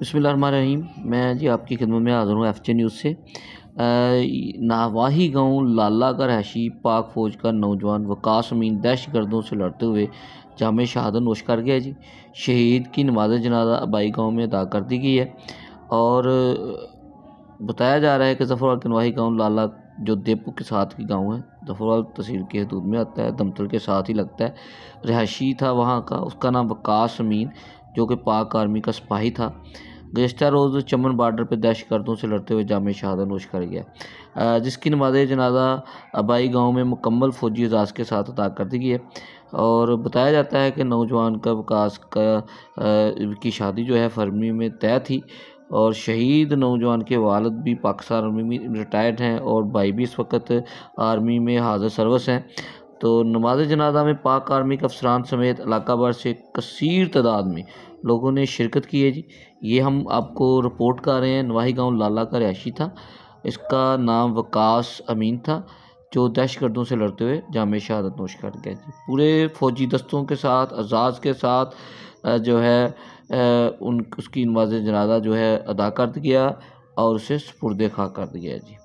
बिस्मिल्लाहिर्रहमानिर्रहीम। मैं जी आपकी खिदमत में हाज़िर हूँ एफजे न्यूज़ से। नावाही गांव लाला का रहायशी पाक फ़ौज का नौजवान वकास अमीन दहशतगर्दों से लड़ते हुए जामे शहादत नोश कर गया जी। शहीद की नमाज जनाजा आबाई गांव में अदा कर दी गई है और बताया जा रहा है कि ज़फ़रवाल के नवाही गांव लाला जो देपू के साथ की गांव है, ज़फ़रवाल तहसील के हदूद में आता है, दमतल के साथ ही लगता है। रहायशी था वहाँ का, उसका नाम वकास अमीन जो कि पाक आर्मी का सिपाही था। गुज़श्ता रोज़ चमन बार्डर पर दहशतगर्दों से लड़ते हुए जामे शहादत नोश कर गया, जिसकी नमाज जनाजा आबाई गांव में मुकम्मल फ़ौजी एजाज़ के साथ अदा कर दी गई है। और बताया जाता है कि नौजवान का वकास की शादी जो है फरवरी में तय थी और शहीद नौजवान के वालिद भी पाकिस्तान आर्मी में रिटायर्ड हैं और भाई भी इस वक्त आर्मी में हाज़िर सर्विस हैं। तो नमाज जनाजा में पाक आर्मी के अफसरान समेत इलाका भर से कसीर तादाद में लोगों ने शिरकत की है जी। ये हम आपको रिपोर्ट कर रहे हैं। नवाही गांव लाला का रहायशी था, इसका नाम वकास अमीन था जो दहशतगर्दों से लड़ते हुए जामे शहादत नोश कर गया जी। पूरे फ़ौजी दस्तों के साथ एजाज़ के साथ जो है उसकी नमाज जनाजा जो है अदा कर दिया और उसे सुपुर्द खाक कर दिया जी।